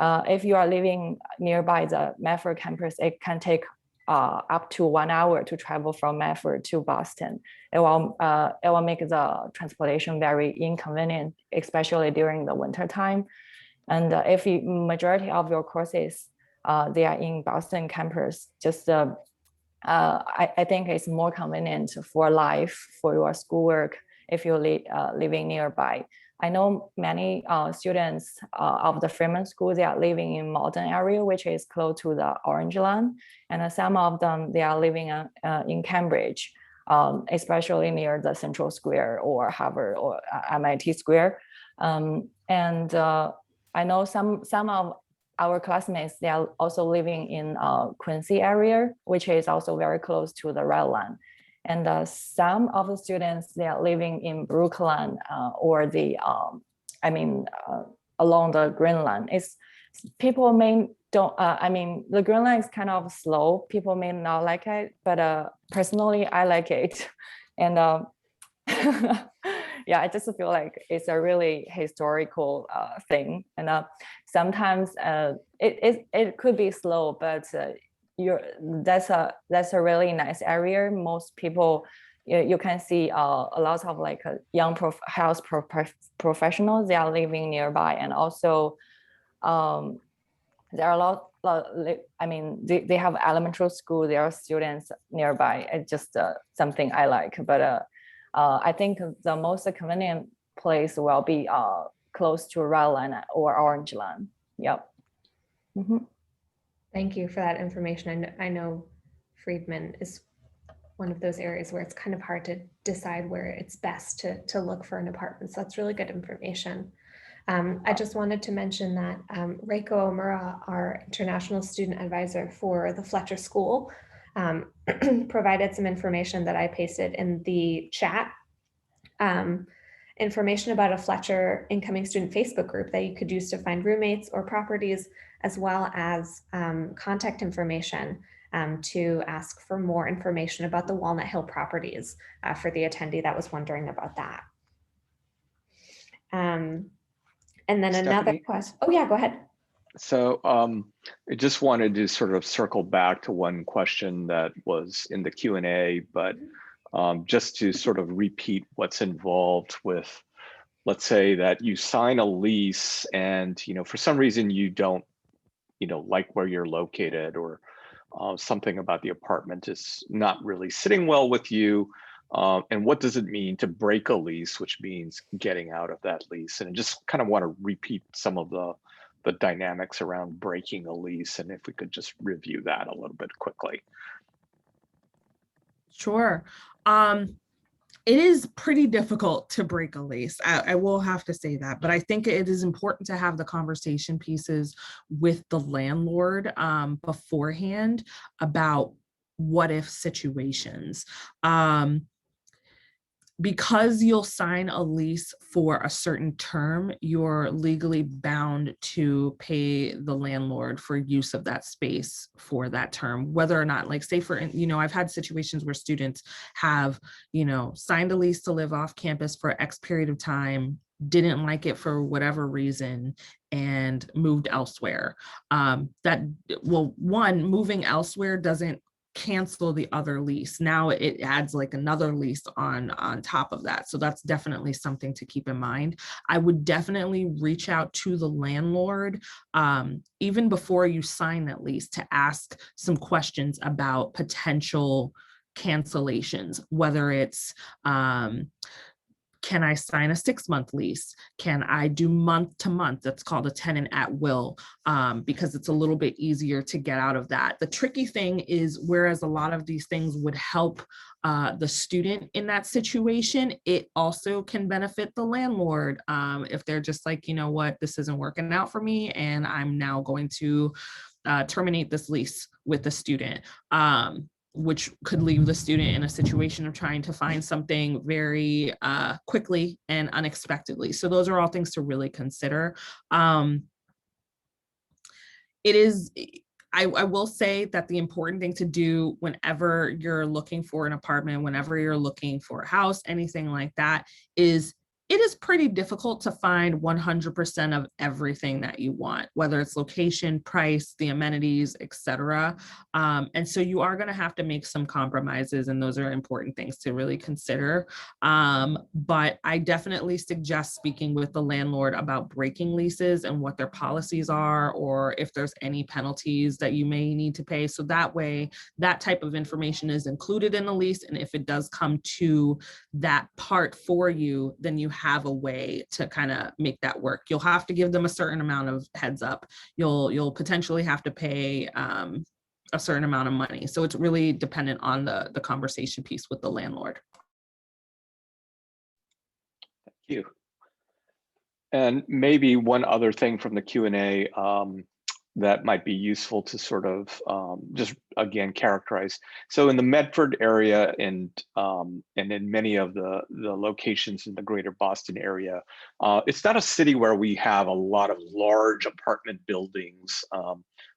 if you are living nearby the Manafort campus, it can take up to 1 hour to travel from Manafort to Boston. It will make the transportation very inconvenient, especially during the winter time. And if majority of your courses they are in Boston campus, just I think it's more convenient for life, for your schoolwork, if you're living nearby. I know many students of the Friedman School, they are living in Malden area, which is close to the Orange Line. And some of them, they are living in Cambridge, especially near the Central Square or Harvard or MIT Square. And I know some of our classmates, they are also living in Quincy area, which is also very close to the Red Line. And some of the students, they are living in Brooklyn or the, along the Green Line. People may don't, the Green Line is kind of slow. People may not like it, but personally, I like it. And yeah, I just feel like it's a really historical thing. And sometimes it could be slow, but that's a really nice area. Most people, you can see a lot of like young health professionals, they are living nearby. And also there are a lot, they have elementary school, there are students nearby. It's just something I like. But I think the most convenient place will be close to Red Line or Orange Line. Yep. Mm-hmm. Thank you for that information. I know Friedman is one of those areas where it's kind of hard to decide where it's best to look for an apartment. So that's really good information. I just wanted to mention that Reiko Omura, our international student advisor for the Fletcher School, provided some information that I pasted in the chat. Information about a Fletcher incoming student Facebook group that you could use to find roommates or properties, as well as contact information to ask for more information about the Walnut Hill properties for the attendee that was wondering about that. And then another question. Oh yeah, go ahead. So I just wanted to sort of circle back to one question that was in the Q&A, but just to sort of repeat what's involved with, let's say that you sign a lease and, for some reason you don't, like where you're located, or something about the apartment is not really sitting well with you. And what does it mean to break a lease, which means getting out of that lease? And I just kind of want to repeat some of the dynamics around breaking a lease, and if we could just review that a little bit quickly. Sure. It is pretty difficult to break a lease. I will have to say that, but I think it is important to have the conversation pieces with the landlord beforehand about what if situations. Because you'll sign a lease for a certain term, you're legally bound to pay the landlord for use of that space for that term, whether or not, like, say for, I've had situations where students have, signed a lease to live off campus for X period of time, didn't like it for whatever reason, and moved elsewhere. One, moving elsewhere doesn't cancel the other lease. Now it adds like another lease on top of that. So that's definitely something to keep in mind. I would definitely reach out to the landlord even before you sign that lease to ask some questions about potential cancellations, whether it's can I sign a 6-month lease? Can I do month to month? That's called a tenant at will, because it's a little bit easier to get out of that. The tricky thing is, whereas a lot of these things would help the student in that situation, it also can benefit the landlord if they're just like, you know what, this isn't working out for me, and I'm now going to terminate this lease with the student. Which could leave the student in a situation of trying to find something very quickly and unexpectedly. So those are all things to really consider. I will say that the important thing to do whenever you're looking for an apartment, whenever you're looking for a house, anything like that, is it is pretty difficult to find 100% of everything that you want, whether it's location, price, the amenities, etc. And so you are going to have to make some compromises, and those are important things to really consider. But I definitely suggest speaking with the landlord about breaking leases and what their policies are, or if there's any penalties that you may need to pay. So that way, that type of information is included in the lease. And if it does come to that part for you, then you have a way to kind of make that work. You'll have to give them a certain amount of heads up. You'll potentially have to pay a certain amount of money. So it's really dependent on the conversation piece with the landlord. Thank you. And maybe one other thing from the Q&A that might be useful to sort of just again characterize. So in the Medford area and in many of the locations in the greater Boston area, it's not a city where we have a lot of large apartment buildings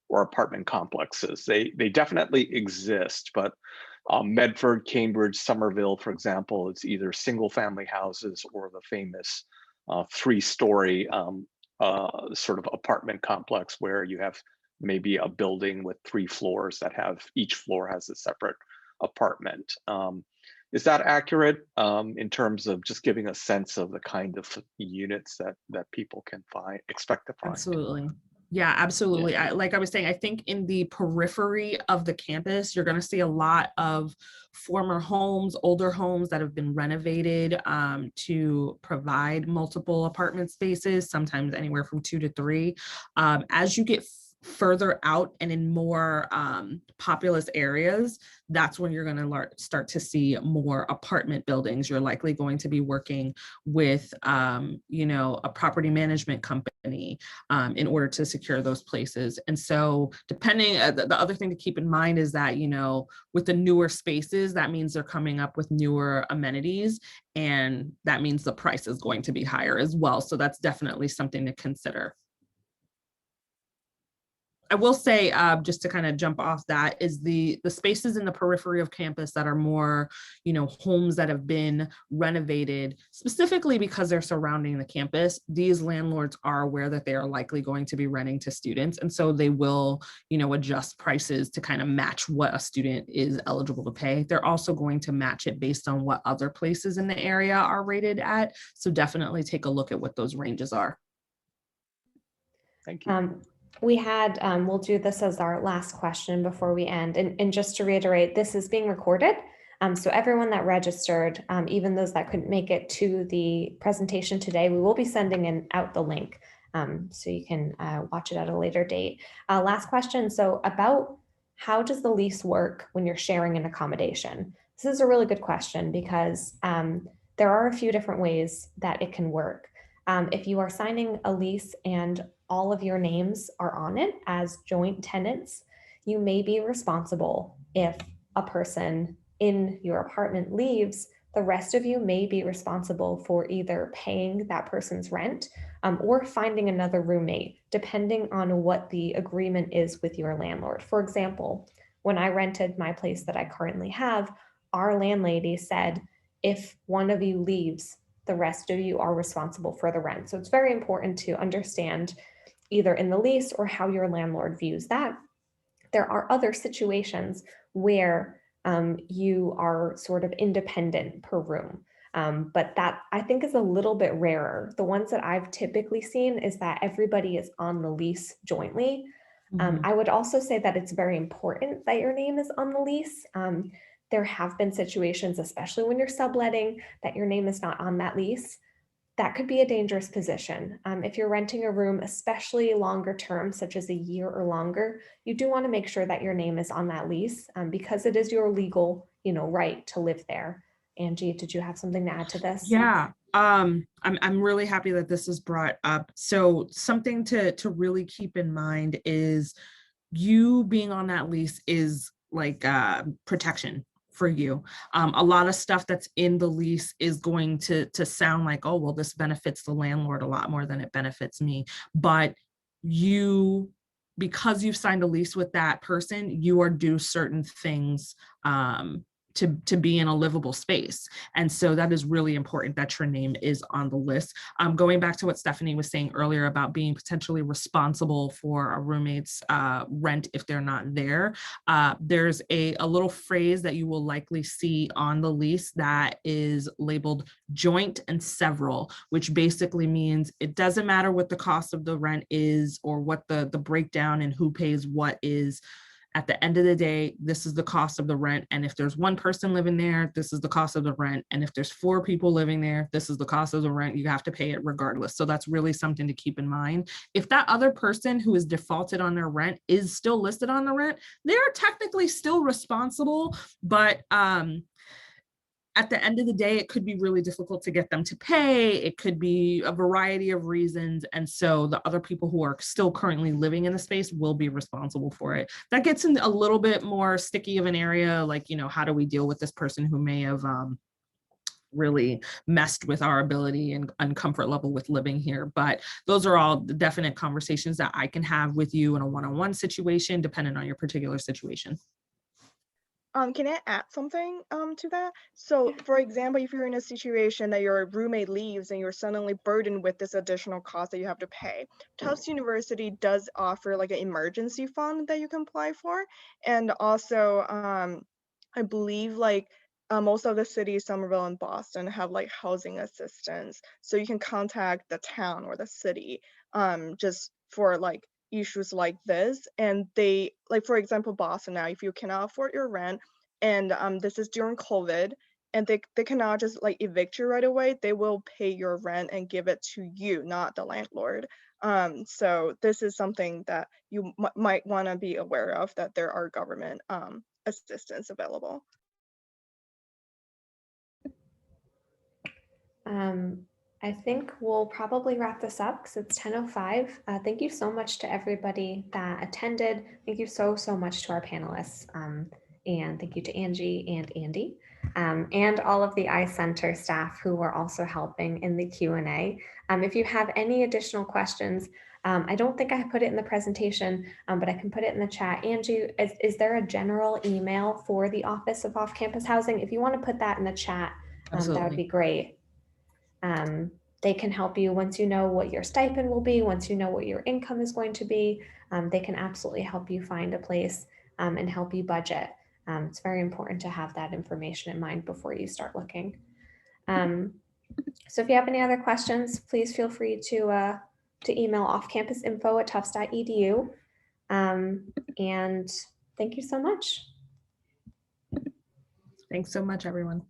or apartment complexes. They definitely exist, but Medford, Cambridge, Somerville, for example, it's either single family houses or the famous 3-story sort of apartment complex where you have maybe a building with 3 floors that have, each floor has a separate apartment. Is that accurate in terms of just giving a sense of the kind of units that people can expect to find? Absolutely. Yeah, absolutely. Yeah. Like I was saying, I think in the periphery of the campus, you're going to see a lot of former homes, older homes that have been renovated to provide multiple apartment spaces, sometimes anywhere from 2 to 3. As you get further out and in more populous areas, that's when you're going to start to see more apartment buildings. You're likely going to be working with, a property management company in order to secure those places. And so depending, the other thing to keep in mind is that, with the newer spaces, that means they're coming up with newer amenities, and that means the price is going to be higher as well. So that's definitely something to consider. I will say, just to kind of jump off that, is the spaces in the periphery of campus that are more, homes that have been renovated specifically because they're surrounding the campus. These landlords are aware that they are likely going to be renting to students. And so they will, adjust prices to kind of match what a student is eligible to pay. They're also going to match it based on what other places in the area are rated at. So definitely take a look at what those ranges are. Thank you. We had, we'll do this as our last question before we end. And just to reiterate, this is being recorded. So everyone that registered, even those that couldn't make it to the presentation today, we will be sending out the link so you can watch it at a later date. Last question. So about how does the lease work when you're sharing an accommodation? This is a really good question because there are a few different ways that it can work. If you are signing a lease and all of your names are on it as joint tenants, you may be responsible if a person in your apartment leaves. The rest of you may be responsible for either paying that person's rent or finding another roommate, depending on what the agreement is with your landlord. For example, when I rented my place that I currently have, our landlady said, if one of you leaves, the rest of you are responsible for the rent. So it's very important to understand either in the lease or how your landlord views that. There are other situations where you are sort of independent per room. But that I think is a little bit rarer. The ones that I've typically seen is that everybody is on the lease jointly. I would also say that it's very important that your name is on the lease. There have been situations, especially when you're subletting, that your name is not on that lease. That could be a dangerous position. If you're renting a room, especially longer term, such as a year or longer, you do want to make sure that your name is on that lease because it is your legal, right to live there. Angie, did you have something to add to this? Yeah, I'm really happy that this is brought up. So something to really keep in mind is you being on that lease is like protection for you. A lot of stuff that's in the lease is going to sound like, oh, well, this benefits the landlord a lot more than it benefits me. But because you've signed a lease with that person, you are due certain things to be in a livable space. And so that is really important that your name is on the list. Going back to what Stephanie was saying earlier about being potentially responsible for a roommate's rent if they're not there, there's a little phrase that you will likely see on the lease that is labeled joint and several, which basically means it doesn't matter what the cost of the rent is or what the breakdown and who pays what is. At the end of the day, this is the cost of the rent. And if there's one person living there, this is the cost of the rent. And if there's 4 people living there, this is the cost of the rent. You have to pay it regardless. So that's really something to keep in mind. If that other person who is defaulted on their rent is still listed on the rent, they're technically still responsible, but at the end of the day, it could be really difficult to get them to pay. It could be a variety of reasons. And so the other people who are still currently living in the space will be responsible for it. That gets in a little bit more sticky of an area, like, how do we deal with this person who may have really messed with our ability and comfort level with living here. But those are all the definite conversations that I can have with you in a one-on-one situation, depending on your particular situation. Can I add something to that? So, for example, if you're in a situation that your roommate leaves and you're suddenly burdened with this additional cost that you have to pay, Tufts University does offer like an emergency fund that you can apply for, and also I believe like most of the cities, Somerville and Boston, have like housing assistance, so you can contact the town or the city just for like issues like this. And they, like, for example, Boston now, if you cannot afford your rent and this is during COVID, and they cannot just like evict you right away, they will pay your rent and give it to you, not the landlord. So this is something that you might want to be aware of, that there are government assistance available. I think we'll probably wrap this up because it's 10:05. Thank you so much to everybody that attended. Thank you so much to our panelists. And thank you to Angie and Andy and all of the iCenter staff who were also helping in the Q&A. If you have any additional questions, I don't think I put it in the presentation, but I can put it in the chat. Angie, is there a general email for the Office of Off-Campus Housing? If you want to put that in the chat, that would be great. They can help you once you know what your stipend will be, once you know what your income is going to be. They can absolutely help you find a place and help you budget. It's very important to have that information in mind before you start looking. So if you have any other questions, please feel free to email offcampusinfo@tufts.edu. And thank you so much. Thanks so much, everyone.